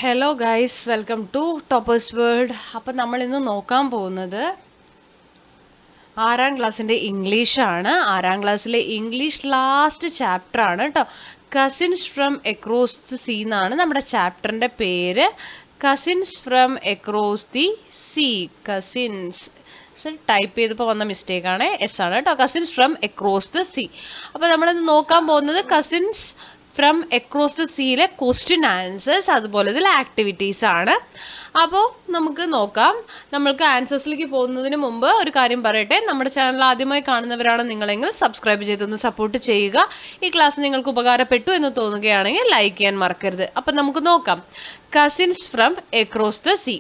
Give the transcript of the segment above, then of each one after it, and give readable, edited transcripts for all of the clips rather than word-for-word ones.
Hello guys, welcome to Toppers World. അപ്പം നമ്മൾ ഇന്ന് നോക്കാൻ പോകുന്നത് 6ാം ക്ലാസ്സിൻ്റെ ഇംഗ്ലീഷാണ്. 6ാം ക്ലാസ്സിലെ ഇംഗ്ലീഷ് ലാസ്റ്റ് ചാപ്റ്റർ ആണ് കേട്ടോ. Cousins from across the sea എന്നാണ് നമ്മുടെ ചാപ്റ്ററിൻ്റെ പേര്. Cousins from across the sea. Cousins type ചെയ്തപ്പോൾ വന്ന മിസ്റ്റേക്കാണ്, എസ് ആണ് കേട്ടോ. Cousins from across the sea. അപ്പോൾ നമ്മളിന്ന് നോക്കാൻ പോകുന്നത് കസിൻസ് ഫ്രം എക്രോസ് ദ സീയിലെ ക്വസ്റ്റ്യൻ ആൻസേഴ്സ്, അതുപോലെ ഇതിൽ ആക്ടിവിറ്റീസ് ആണ്. അപ്പോൾ നമുക്ക് നോക്കാം. നമ്മൾക്ക് ആൻസേഴ്സിലേക്ക് പോകുന്നതിന് മുമ്പ് ഒരു കാര്യം പറയട്ടെ. നമ്മുടെ ചാനൽ ആദ്യമായി കാണുന്നവരാണ് നിങ്ങളെങ്കിൽ സബ്സ്ക്രൈബ് ചെയ്തൊന്ന് സപ്പോർട്ട് ചെയ്യുക. ഈ ക്ലാസ് നിങ്ങൾക്ക് ഉപകാരപ്പെട്ടു എന്ന് തോന്നുകയാണെങ്കിൽ ലൈക്ക് ചെയ്യാൻ മറക്കരുത്. അപ്പം നമുക്ക് നോക്കാം. Cousins from across the sea.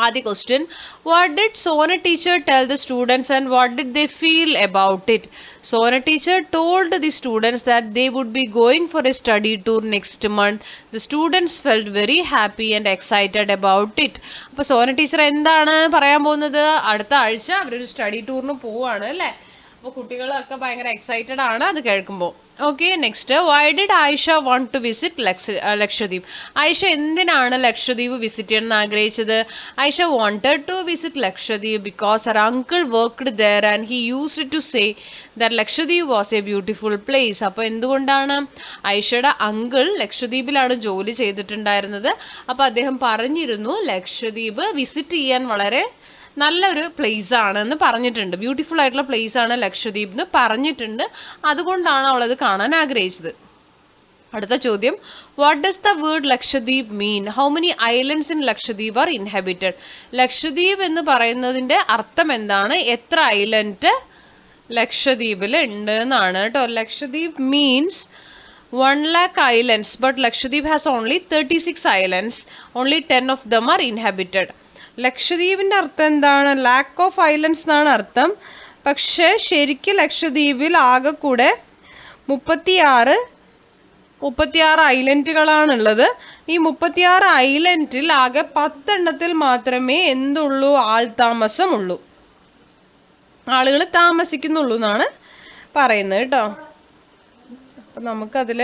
ആദ്യ question, what did Sona teacher tell the students and what did they feel about it? Sona teacher told the students that they would be going for a study tour next month. The students felt very happy and excited about it. അപ്പോൾ Sona teacher എന്താണ് പറയാൻ പോകുന്നത്? അടുത്ത ആഴ്ച അവരൊരു study ടൂറിന് പോവുകയാണ് അല്ലേ? അപ്പോൾ കുട്ടികളൊക്കെ ഭയങ്കര എക്സൈറ്റഡ് ആണ് അത് കേൾക്കുമ്പോൾ. Okay, next, why did Aisha want to visit Lakshadweep? Aisha എന്തിനാണ് ലക്ഷദ്വീപ് വിസിറ്റ് ചെയ്യണമെന്ന് ആഗ്രഹിച്ചത്? Aisha wanted to visit Lakshadweep because her uncle worked there and he used to say that Lakshadweep was a beautiful place. അപ്പോൾ എന്തുകൊണ്ടാണ്? ആയിഷയുടെ അങ്കിൾ ലക്ഷദ്വീപിലാണ് ജോലി ചെയ്തിട്ടുണ്ടായിരുന്നത്. അപ്പോൾ അദ്ദേഹം പറഞ്ഞിരുന്നു ലക്ഷദ്വീപ് വിസിറ്റ് ചെയ്യാൻ വളരെ നല്ലൊരു പ്ലേസ് ആണെന്ന് പറഞ്ഞിട്ടുണ്ട്. ബ്യൂട്ടിഫുൾ ആയിട്ടുള്ള പ്ലേസ് ആണ് ലക്ഷദ്വീപ് എന്ന് പറഞ്ഞിട്ടുണ്ട്. അതുകൊണ്ടാണ് അവളത് കാണാൻ ആഗ്രഹിച്ചത്. അടുത്ത ചോദ്യം, what does the word Lakshadweep mean? How many islands in Lakshadweep are inhabited? Lakshadweep എന്ന് പറയുന്നതിൻ്റെ അർത്ഥം എന്താണ്? എത്ര ഐലൻഡ് ലക്ഷദ്വീപിൽ ഉണ്ട് എന്നാണ് കേട്ടോ. Lakshadweep means 1,00,000 islands, but Lakshadweep has only 36 islands. Only 10 of them are inhabited. ലക്ഷദ്വീപിൻ്റെ അർത്ഥം എന്താണ്? ലാക്ക് ഓഫ് ഐലൻഡ്സ് എന്നാണ് അർത്ഥം. പക്ഷേ ശരിക്കും ലക്ഷദ്വീപിൽ ആകെ കൂടെ 36 ഐലൻഡുകളാണുള്ളത്. ഈ 36 ഐലൻഡിൽ ആകെ 10 എണ്ണത്തിൽ മാത്രമേ എന്തുള്ളൂ? ആൾതാമസമുള്ളൂ, ആളുകൾ താമസിക്കുന്നുള്ളൂ എന്നാണ് പറയുന്നത് കേട്ടോ. അപ്പം നമുക്കതിൽ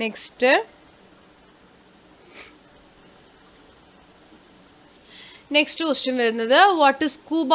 നെക്സ്റ്റ് ക്വസ്റ്റ്യൻ വരുന്നത് വാട്ട് ഇസ് സ്കൂബ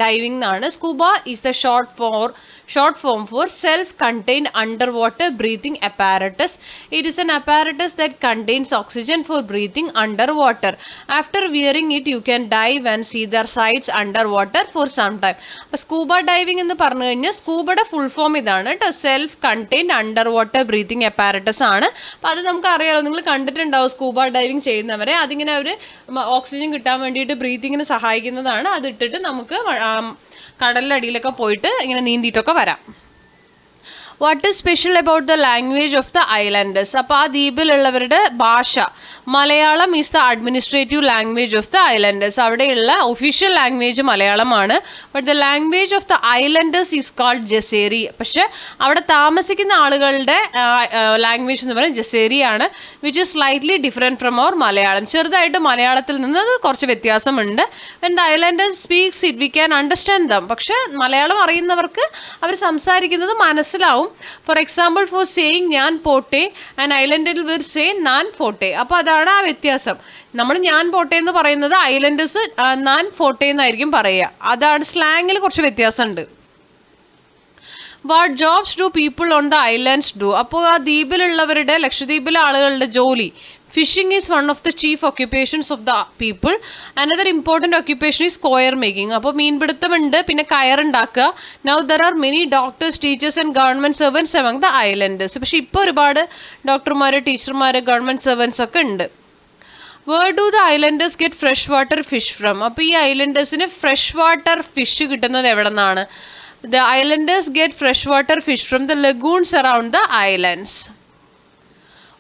ഡൈവിംഗ് എന്നാണ്. Scuba is the short form for self contained under water breathing apparatus. It is an apparatus that contains oxygen for breathing under water. After wearing it you can dive and see the sides under water for some time. അപ്പോൾ scuba diving എന്ന് പറഞ്ഞു കഴിഞ്ഞാൽ സ്കൂബയുടെ full form ഇതാണ് കേട്ടോ. Self contained under water breathing apparatus ആണ്. അപ്പോൾ അത് നമുക്ക് അറിയാലോ, നിങ്ങൾ കണ്ടിട്ടുണ്ടാവും സ്കൂബ ഡൈവിംഗ് ചെയ്യുന്നവരെ. അതിങ്ങനെ അവർ ഓക്സിജൻ കിട്ടാൻ വേണ്ടിയിട്ട് ബ്രീത്തിങ്ങിന് സഹായിക്കുന്നതാണ്. അതിട്ടിട്ട് നമുക്ക് കടലിനടിയിലൊക്കെ പോയിട്ട് ഇങ്ങനെ നീന്തിയിട്ടൊക്കെ വരാം. What is special about the language of the islanders? അപ്പോൾ ആ ദ്വീപിലുള്ളവരുടെ ഭാഷ, Malayalam is the administrative language of the islanders. അവിടെയുള്ള ഒഫീഷ്യൽ ലാംഗ്വേജ് മലയാളമാണ്. But the language of the islanders is called Jeseri. പക്ഷെ അവിടെ താമസിക്കുന്ന ആളുകളുടെ ലാംഗ്വേജ് എന്ന് പറയുന്നത് ജസേരി ആണ്. Which is slightly different from our Malayalam. ചെറുതായിട്ട് മലയാളത്തിൽ നിന്ന് കുറച്ച് വ്യത്യാസമുണ്ട്. When the islanders speaks it we can understand them. പക്ഷെ മലയാളം അറിയുന്നവർക്ക് അവർ സംസാരിക്കുന്നത് മനസ്സിലാവും. ഫോർ എക്സാമ്പിൾ, ഫോർ സേയിങ് ഞാൻ പോട്ടെ ആൻഡ് ഐലൻഡർ വിൽ സേ നാൻ ഫോട്ടെ. അപ്പോൾ അതാണ് ആ വ്യത്യാസം. നമ്മൾ ഞാൻ പോട്ടെ എന്ന് പറയുന്നത് ഐലൻഡേഴ്സ് നാൻ ഫോട്ടെ എന്നായിരിക്കും പറയുക. അതാണ് സ്ലാങ്ങിൽ കുറച്ച് വ്യത്യാസമുണ്ട്. What jobs do people on the islands do? അപ്പോൾ ആ ദ്വീപിലുള്ളവരുടെ, ലക്ഷദ്വീപിലെ ആളുകളുടെ ജോലി, fishing is one of the chief occupations of the people. Another important occupation is coir making. അപ്പോൾ മീൻപിടുത്തമുണ്ട്, പിന്നെ കയറുണ്ടാക്കുക. Now there are many doctors, teachers and government servants among the islanders. പക്ഷേ ഇപ്പോൾ ഒരുപാട് ഡോക്ടർമാർ, ടീച്ചർമാർ, ഗവൺമെൻറ് സെർവൻസ് ഒക്കെ ഉണ്ട്. Where do the islanders get fresh water fish from? അപ്പോൾ ഈ ഐലൻഡേഴ്സിന് ഫ്രഷ് വാട്ടർ ഫിഷ് കിട്ടുന്നത് എവിടെ നിന്നാണ്? The islanders get freshwater fish from the lagoons around the islands.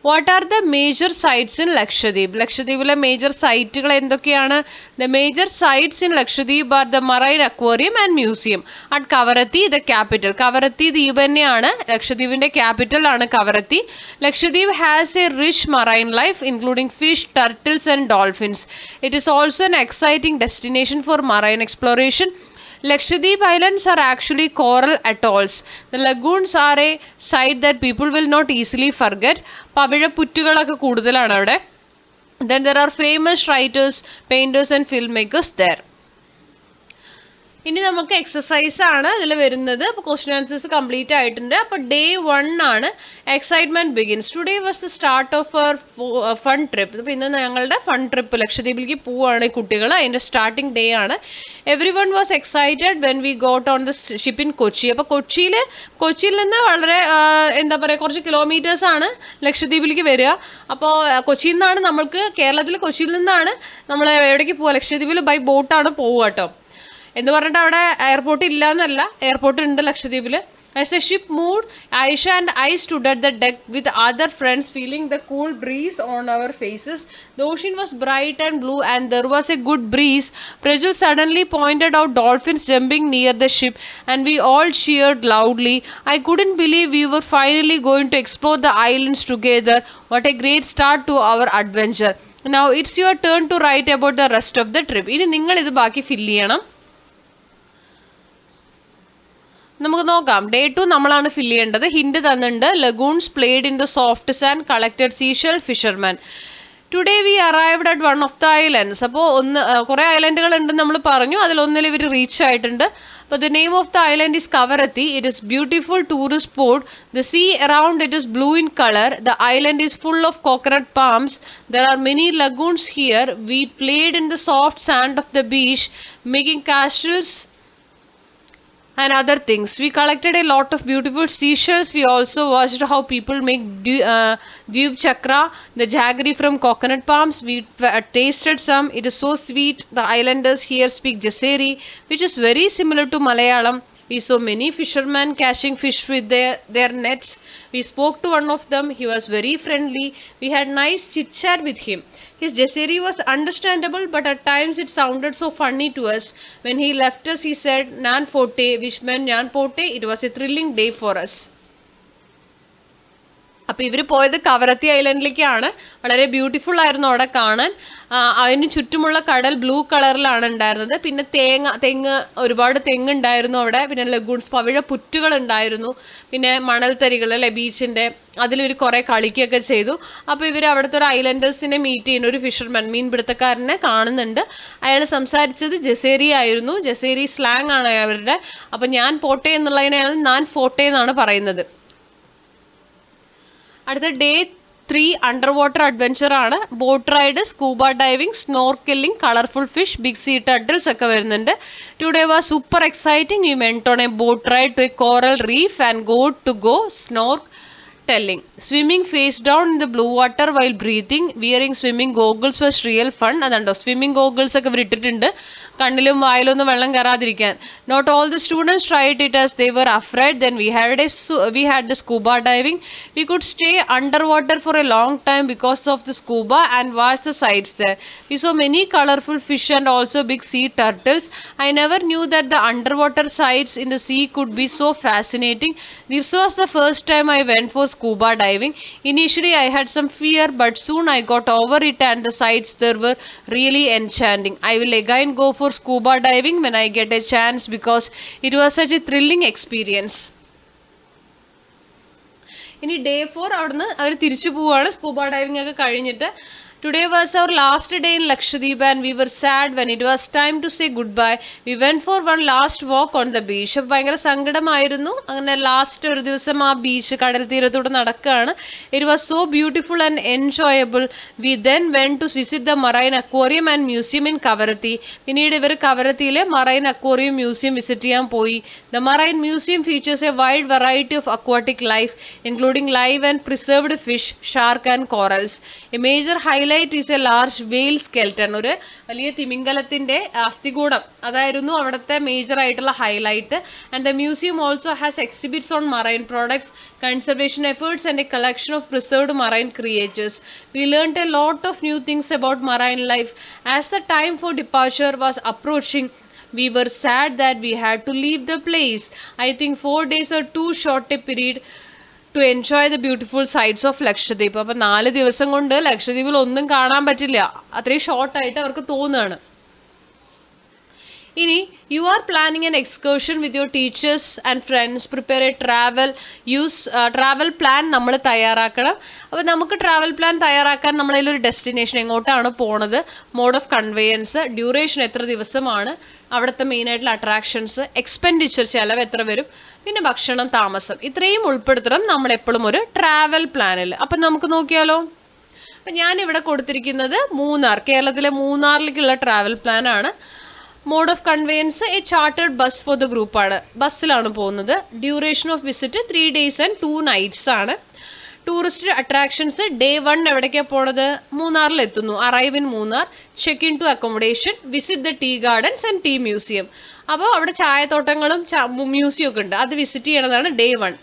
What are the major sites in Lakshadweep? ലക്ഷദ്വീപിലെ major സൈറ്റുകൾ എന്തൊക്കെയാണ്? The major sites in Lakshadweep are the marine aquarium and museum at Kavaratti, the capital. Kavaratti ദ്വീപ് തന്നെയാണ് ലക്ഷദ്വീപിന്റെ capital ആണ് Kavaratti. Lakshadweep has A rich marine life including fish, turtles and dolphins. It is also an exciting destination for marine exploration. Lakshadweep Islands are actually coral atolls. The lagoons are a sight that people will not easily forget. പവിഴപ്പുറ്റുകളൊക്കെ കൂടുതലാണ് അവിടെ. Then there are famous writers, painters and filmmakers there. ഇനി നമുക്ക് exercise ആണ് ഇതിൽ വരുന്നത്. അപ്പോൾ question answers complete ആയിട്ടുണ്ട്. അപ്പോൾ ഡേ 1 ആണ് excitement begins. Today was the start of our fun trip. അപ്പോൾ ഇന്ന് ഞങ്ങളുടെ ഫൺ ട്രിപ്പ് ലക്ഷദ്വീപിലേക്ക് പോവുകയാണ് കുട്ടികൾ. അതിൻ്റെ സ്റ്റാർട്ടിംഗ് ഡേ ആണ്. Everyone was excited when we got on the ship in Kochi. അപ്പോൾ കൊച്ചിയിൽ നിന്ന് വളരെ എന്താ പറയുക കുറച്ച് കിലോമീറ്റേഴ്സ് ആണ് ലക്ഷദ്വീപിലേക്ക് വരിക. അപ്പോൾ കൊച്ചിയിൽ നിന്നാണ് നമ്മൾക്ക് കേരളത്തിൽ കൊച്ചിയിൽ നിന്നാണ് നമ്മൾ എവിടേക്ക് പോവുക? ലക്ഷദ്വീപിൽ ബൈ ബോട്ടാണ് പോവുക കേട്ടോ. എന്ന് പറഞ്ഞിട്ട് അവിടെ എയർപോർട്ട് ഇല്ല എന്നല്ല, എയർപോർട്ട് ഉണ്ട് ലക്ഷദ്വീപിൽ. As the ship moved, Aisha and I stood at the deck with other friends, feeling the cool breeze on our faces. The ocean was bright and blue and there was a good breeze. Prajul suddenly pointed out dolphins jumping near the ship and we all cheered loudly. I couldn't believe we were finally going to explore the islands together. What a great start to our adventure. Now it's your turn to write about the rest of the trip. ഇനി നിങ്ങൾ ഇത് ബാക്കി fill ചെയ്യണം. നമുക്ക് നോക്കാം. Day 2 നമ്മളാണ് fill ചെയ്യേണ്ടത്. Hint തന്നിട്ടുണ്ട്. Lagoons played in the soft sand, collected seashell, fisherman. Today we arrived at one of the islands. അപ്പോൾ കുറേ ഐലൻഡുകൾ ഉണ്ടെന്ന് നമ്മൾ പറഞ്ഞു. അതിലൊന്നിൽ ഇവർ റീച്ച് ആയിട്ടുണ്ട്. അപ്പോൾ the name of the island is Kavaratti. It is beautiful tourist spot. The sea around it is blue in colour. The island is full of coconut palms. There are many lagoons here. We played in the soft sand of the beach, making castles and other things. We collected a lot of beautiful seashells. We also watched how people make Dweeb Chakra, the jaggery from coconut palms. We tasted some. It is so sweet. The islanders here speak Jaseri, which is very similar to Malayalam. We saw many fishermen catching fish with their nets. We spoke to one of them. He was very friendly. We had nice chit chat with him. His Jaseri was understandable, but at times it sounded so funny to us. When he left us, he said, "Nan Forte," which meant Nyan Pote. It was a thrilling day for us. അപ്പോൾ ഇവർ പോയത് കവരത്തി ഐലൻഡിലേക്കാണ്. വളരെ beautiful ആയിരുന്നു അവിടെ കാണാൻ. അതിന് ചുറ്റുമുള്ള കടൽ ബ്ലൂ കളറിലാണ് ഉണ്ടായിരുന്നത്. പിന്നെ തെങ്ങ് ഒരുപാട് തെങ്ങുണ്ടായിരുന്നു അവിടെ. പിന്നെ ലഗൂൺസ് പവിഴപ്പുറ്റുകൾ ഉണ്ടായിരുന്നു. പിന്നെ മണൽത്തരികൾ അല്ലെ ബീച്ചിൻ്റെ അതിലിവർ കുറേ കളിക്കുകയൊക്കെ ചെയ്തു. അപ്പോൾ ഇവർ അവിടുത്തെ ഒരു ഐലൻഡേഴ്സിനെ മീറ്റ് ചെയ്യുന്ന ഒരു ഫിഷർമാൻ മീൻപിടുത്തക്കാരനെ കാണുന്നുണ്ട്. അയാൾ സംസാരിച്ചത് ജസേരി ആയിരുന്നു. ജസേരി സ്ലാങ് ആണ് അവരുടെ. അപ്പോൾ ഞാൻ പോട്ടെ എന്നുള്ളതിനെയാണ് ഞാൻ ഫോട്ടെ എന്നാണ് പറയുന്നത്. അടുത്ത ഡേ 3 അണ്ടർ വാട്ടർ അഡ്വഞ്ചർ ആണ്. Boat ride, scuba diving, snorkelling, colourful fish, big sea turtles ഒക്കെ വരുന്നുണ്ട്. Today was super exciting. We went on a boat ride to a coral reef and go snorkeling. Swimming face down in the blue water while breathing. Wearing swimming goggles was real fun. അതുണ്ടോ swimming goggles ഒക്കെ ഇട്ടിട്ടുണ്ട് കണ്ണിലും വായിലൊന്നും വെള്ളം കയറാതിരിക്കാൻ. Not all the students tried it as they were afraid. Then we had the scuba diving. We could stay underwater for a long time because of the scuba and watch the sights there. We saw many colorful fish and also big sea turtles. I never knew that the underwater sights in the sea could be so fascinating. This was the first time I went for scuba diving. Initially I had some fear, but soon I got over it and the sights there were really enchanting. I will again go for scuba diving when I get a chance because it was such a thrilling experience. ഇനി day 4 അവിടുന്ന് അവർ തിരിച്ചു പോവുകയാണ് scuba diving ഒക്കെ കഴിഞ്ഞിട്ട്. Today was our last day in Lakshadweep and we were sad when it was time to say goodbye. We went for one last walk on the beach. അപ്പോൾ ഭയങ്കര സങ്കടമായിരുന്നു. അങ്ങനെ last ഒരു ദിവസം ആ ബീച്ച് കടൽ തീരത്തൂടെ നടക്കുകയാണ്. It was so beautiful and enjoyable. We then went to visit the Marine Aquarium and Museum in Kavaratti. പിന്നീട് ഇവർ കവരത്തിയിലെ Marine Aquarium Museum വിസിറ്റ് ചെയ്യാൻ പോയി. The Marine Museum features a wide variety of aquatic life, including live and preserved fish, shark and corals. A major highlight highlight is A large വെയിൽ skeleton, ഒരു വലിയ തിമിംഗലത്തിന്റെ അസ്ഥികൂടം അതായിരുന്നു അവിടുത്തെ major ആയിട്ടുള്ള highlight. And the museum also has exhibits on marine products, conservation efforts and a collection of preserved marine creatures. We learnt a lot of new things about marine life. As the time for departure was approaching, we were sad that we had to leave the place. I think 4 days are too short a period to enjoy the beautiful sights of Lakshadweep. അപ്പോൾ 4 ദിവസം കൊണ്ട് ലക്ഷദ്വീപിൽ ഒന്നും കാണാൻ പറ്റില്ല, അത്രയും ഷോർട്ടായിട്ട് അവർക്ക് തോന്നുകയാണ്. ഇനി you are planning an excursion with your teachers and friends, prepare A travel plan നമ്മൾ തയ്യാറാക്കണം. അപ്പോൾ നമുക്ക് ട്രാവൽ പ്ലാൻ തയ്യാറാക്കാൻ നമ്മളതിലൊരു ഡെസ്റ്റിനേഷൻ, എങ്ങോട്ടാണ് പോണത്, മോഡ് ഓഫ് കൺവേയൻസ്, ഡ്യൂറേഷൻ എത്ര ദിവസമാണ്, അവിടുത്തെ മെയിനായിട്ടുള്ള അട്രാക്ഷൻസ്, എക്സ്പെൻഡിച്ചർ ചിലവ് എത്ര വരും, പിന്നെ ഭക്ഷണം, താമസം, ഇത്രയും ഉൾപ്പെടുത്തണം നമ്മൾ എപ്പോഴും ഒരു ട്രാവൽ പ്ലാനിൽ. അപ്പം നമുക്ക് നോക്കിയാലോ. അപ്പം ഞാനിവിടെ കൊടുത്തിരിക്കുന്നത് മൂന്നാർ, കേരളത്തിലെ മൂന്നാറിലേക്കുള്ള ട്രാവൽ പ്ലാൻ ആണ്. Mode of conveyance a chartered bus for the ഗ്രൂപ്പാണ്, ബസ്സിലാണ് പോകുന്നത്. Duration of visit 3 days and 2 nights ആണ്. ടൂറിസ്റ്റ് അട്രാക്ഷൻസ് ഡേ 1 എവിടേക്കാണ് പോണത്, മൂന്നാറിൽ എത്തുന്നു, arrive in Munnar, check in to accommodation, visit the tea gardens and tea museum. അപ്പോൾ അവിടെ ചായത്തോട്ടങ്ങളും മ്യൂസിയം ഒക്കെ ഉണ്ട്, അത് വിസിറ്റ് ചെയ്യണതാണ് day 1.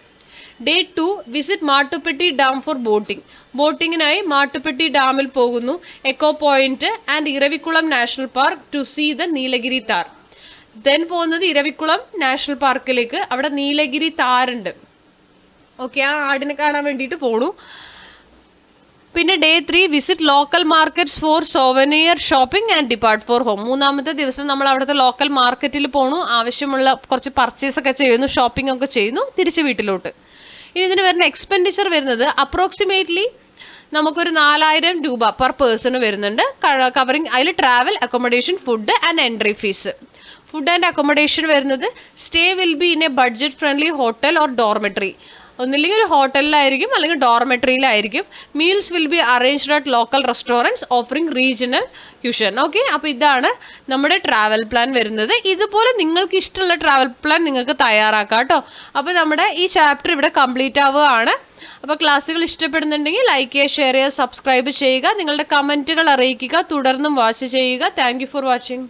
Day 2 visit Mattupetty dam for boating, ബോട്ടിങ്ങിനായി മാട്ടുപ്പെട്ടി ഡാമിൽ പോകുന്നു, echo point and Eravikulam national park to see the Nilgiri tahr. Then പോകുന്നത് ഇരവിക്കുളം നാഷണൽ പാർക്കിലേക്ക്, അവിടെ നീലഗിരി താറുണ്ട്. ഓക്കെ, ആ ആടിനെ കാണാൻ വേണ്ടിയിട്ട് പോണു. പിന്നെ day 3 visit local markets for souvenir shopping and depart for home. മൂന്നാമത്തെ ദിവസം നമ്മൾ അവിടുത്തെ ലോക്കൽ മാർക്കറ്റിൽ പോണു, ആവശ്യമുള്ള കുറച്ച് പർച്ചേസ് ഒക്കെ ചെയ്യുന്നു, ഷോപ്പിംഗ് ഒക്കെ ചെയ്യുന്നു, തിരിച്ച് വീട്ടിലോട്ട്. ഇനി ഇതിന് വരുന്ന എക്സ്പെൻഡിച്ചർ വരുന്നത് അപ്രോക്സിമേറ്റ്ലി നമുക്കൊരു 4000 രൂപ പെർ പേഴ്സണ് വരുന്നുണ്ട്, കവറിങ് അതിൽ travel, accommodation, food and entry fees. Food and accommodation വരുന്നത് stay will be in a budget friendly hotel or dormitory, ഒന്നില്ലെങ്കിൽ ഒരു ഹോട്ടലിലായിരിക്കും അല്ലെങ്കിൽ ഡോർമെട്രിയിലായിരിക്കും. Meals will be arranged at local restaurants offering regional cuisine. Okay, അപ്പോൾ ഇതാണ് നമ്മുടെ ട്രാവൽ പ്ലാൻ വരുന്നത്. ഇതുപോലെ നിങ്ങൾക്ക് ഇഷ്ടമുള്ള ട്രാവൽ പ്ലാൻ നിങ്ങൾക്ക് തയ്യാറാക്കാം കേട്ടോ. അപ്പോൾ നമ്മുടെ ഈ ചാപ്റ്റർ ഇവിടെ കംപ്ലീറ്റ് ആവുകയാണ്. അപ്പോൾ ക്ലാസ്സുകൾ ഇഷ്ടപ്പെടുന്നുണ്ടെങ്കിൽ ലൈക്ക് ചെയ്യുക, ഷെയർ ചെയ്യുക, സബ്സ്ക്രൈബ് ചെയ്യുക, നിങ്ങളുടെ കമൻറ്റുകൾ അറിയിക്കുക, തുടർന്നും വാച്ച് ചെയ്യുക. Thank you for watching.